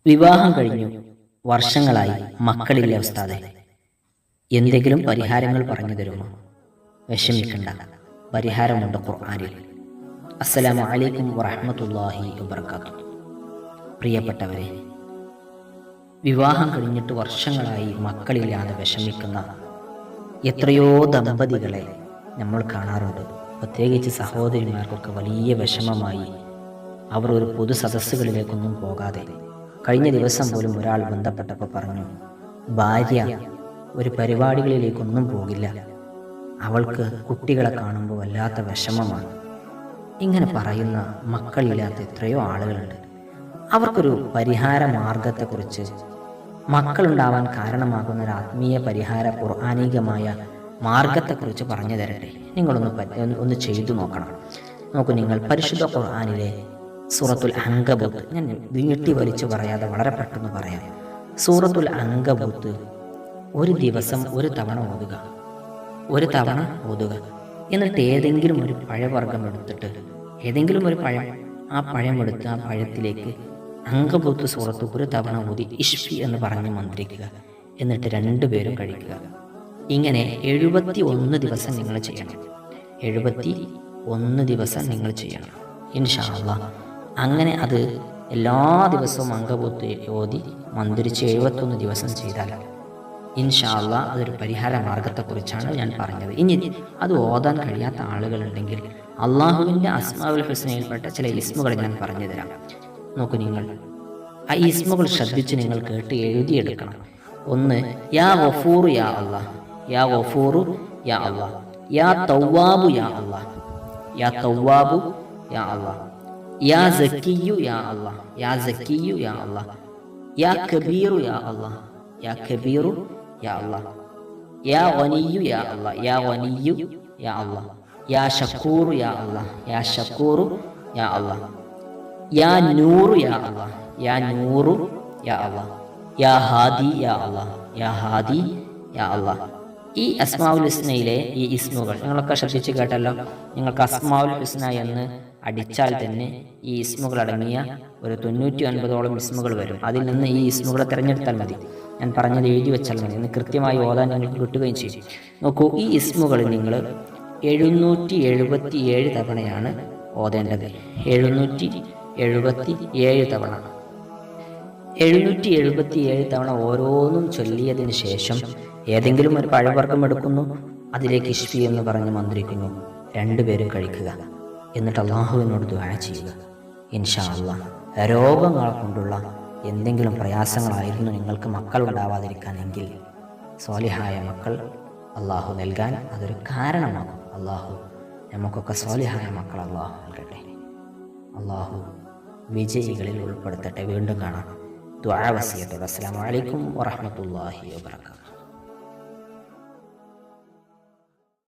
വിവാഹം കഴിഞ്ഞു വർഷങ്ങളായി മക്കളില്ല ഉസ്താദെ, എന്തെങ്കിലും പരിഹാരങ്ങൾ പറഞ്ഞു തരുമോ? വിഷമിക്കണ്ട, പരിഹാരമുണ്ട് ഖുർആനിൽ. അസ്സലാമു അലൈക്കും വറഹ്മത്തുള്ളാഹി വബറകാതുഹു. പ്രിയപ്പെട്ടവരെ, വിവാഹം കഴിഞ്ഞിട്ട് വർഷങ്ങളായി മക്കളില്ലാതെ വിഷമിക്കുന്ന എത്രയോ ദമ്പതികളെ നമ്മൾ കാണാറുണ്ട്. പ്രത്യേകിച്ച് സഹോദരിമാർക്കൊക്കെ വലിയ വിഷമമായി അവർ ഒരു പൊതു സദസ്സുകളിലേക്കൊന്നും പോകാതെ, കഴിഞ്ഞ ദിവസം പോലും ഒരാൾ ബന്ധപ്പെട്ടപ്പോൾ പറഞ്ഞു, ഭാര്യ ഒരു പരിപാടികളിലേക്കൊന്നും പോകില്ല, അവൾക്ക് കുട്ടികളെ കാണുമ്പോൾ വല്ലാത്ത വിഷമമാണ്. ഇങ്ങനെ പറയുന്ന മക്കളില്ലാത്ത എത്രയോ ആളുകളുണ്ട്. അവർക്കൊരു പരിഹാര മാർഗത്തെക്കുറിച്ച്, മക്കളുണ്ടാവാൻ കാരണമാകുന്ന ഒരു ആത്മീയ പരിഹാര ഖുർആനികമായ മാർഗത്തെക്കുറിച്ച് പറഞ്ഞു തരട്ടെ. നിങ്ങളൊന്ന് ചെയ്തു നോക്കണം. നോക്കൂ, നിങ്ങൾ പരിശുദ്ധ ഖുർആനിലെ സൂറത്തുൽ അങ്കബൂത്ത്, ഞാൻ നീട്ടി വലിച്ചു പറയാതെ വളരെ പെട്ടെന്ന് പറയാം. സൂറത്തുൽ അങ്കബൂത്ത് ഒരു ദിവസം ഒരു തവണ ഓതുക. എന്നിട്ട് ഏതെങ്കിലും ഒരു പഴവർഗ്ഗം എടുത്തിട്ട്, ഏതെങ്കിലും ഒരു പഴം, ആ പഴം എടുത്ത് ആ പഴത്തിലേക്ക് അങ്കബൂത്ത് സൂറത്ത് ഒരു തവണ ഓതി ഇഷ്ഫി എന്ന് പറഞ്ഞ് മന്ത്രിക്കുക. എന്നിട്ട് രണ്ടുപേരും കഴിക്കുക. ഇങ്ങനെ 71 ദിവസം നിങ്ങൾ ചെയ്യണം. 71 ദിവസം നിങ്ങൾ ചെയ്യണം ഇൻഷാ അല്ലാഹ്. അങ്ങനെ അത് എല്ലാ ദിവസവും അങ്കബൂത്ത് ഓതി മന്ത്രിച്ച് 71 ദിവസം ചെയ്താൽ ഇൻഷാ അല്ലാഹ് അതൊരു പരിഹാര മാർഗത്തെക്കുറിച്ചാണ് ഞാൻ പറഞ്ഞത്. ഇനി അത് ഓതാൻ കഴിയാത്ത ആളുകളുണ്ടെങ്കിൽ അള്ളാഹുവിൻ്റെ അസ്മാഉൽ ഹുസ്നയിൽപ്പെട്ട ചില ഇസ്മുകൾ ഞാൻ പറഞ്ഞു തരാം. നോക്കൂ, നിങ്ങൾ ആ ഇസ്മുകൾ ശ്രദ്ധിച്ച് നിങ്ങൾ കേട്ട് എഴുതിയെടുക്കണം. ഒന്ന്, യാ ഗഫൂർ യാ അല്ലാഹ്, യാ ഗഫൂർ യാ അല്ലാഹ്, യാ തവ്വാബു യാ അല്ലാഹ്, യാ തവ്വാബു യാ അല്ലാഹ്, യാ സക്കിയു യാ അല്ലാഹ്, യാ സക്കിയു യാ അല്ലാഹ്, യാ കബീറു യാ അല്ലാഹ്, യാ കബീറു യാ അല്ലാഹ്, യാ ഗനിയു യാ അല്ലാഹ്, യാ ഗനിയു യാ അല്ലാഹ്, യാ ശക്കൂറു യാ അല്ലാഹ്, യാ ശക്കൂറു യാ അല്ലാഹ്, യാ നൂറു യാ അല്ലാഹ്, യാ നൂറു യാ അല്ലാഹ്, യാ ഹാദി യാ അല്ലാഹ്, യാ ഹാദി യാ അല്ലാഹ്. ഈ അസ്മാഉൽ ഹുസ്നയിലെ ഈ ഇസ്മുകൾ നിങ്ങളൊക്കെ ശ്രദ്ധിച്ച് കേട്ടല്ലോ. നിങ്ങൾക്ക് അസ്മാഉൽ ഹുസ്ന എന്ന് അടിച്ചാൽ തന്നെ ഈ ഇസ്മുകൾ അടങ്ങിയ ഒരു 99ഓളം ഇസ്മുകൾ വരും. അതിൽ നിന്ന് ഈ ഇസ്മുകളെ തിരഞ്ഞെടുത്താൽ മതി. ഞാൻ പറഞ്ഞത് എഴുതി വെച്ചാൽ മതി. എന്ന് കൃത്യമായി ഓതാൻ നിങ്ങൾക്ക് കിട്ടുകയും ചെയ്യും. നോക്കൂ, ഈ ഇസ്മുകൾ നിങ്ങൾ 777 തവണയാണ് ഓതേണ്ടത്. 777 തവണ. 777 തവണ ഓരോന്നും ചൊല്ലിയതിന് ശേഷം ഏതെങ്കിലും ഒരു പഴവർഗ്ഗം എടുക്കുന്നു, അതിലേക്ക് ഇഷ്ഫി എന്ന് പറഞ്ഞ് മന്ത്രിക്കുന്നു, രണ്ടുപേരും കഴിക്കുക. എന്നിട്ട് അള്ളാഹുവിനോട് ദുആ ചെയ്യുക. ഇൻഷാ അല്ലാഹ് രോഗങ്ങൾ കൊണ്ടുള്ള എന്തെങ്കിലും പ്രയാസങ്ങളായിരുന്നു നിങ്ങൾക്ക് മക്കൾ ഉണ്ടാവാതിരിക്കാനെങ്കിൽ സ്വാലിഹായ മക്കൾ അള്ളാഹു നൽകാൻ അതൊരു കാരണമാകും. അള്ളാഹു നമുക്കൊക്കെ സ്വാലിഹായ മക്കൾ അള്ളാഹു നൽകട്ടെ. അള്ളാഹു വിജയികളിൽ ഉൾപ്പെടുത്തട്ടെ. വീണ്ടും കാണാം. ദുആ വസിയത്തോടെ. അസ്സലാമു അലൈക്കും വറഹ്മത്തുള്ളാഹി വബറകാതുഹു.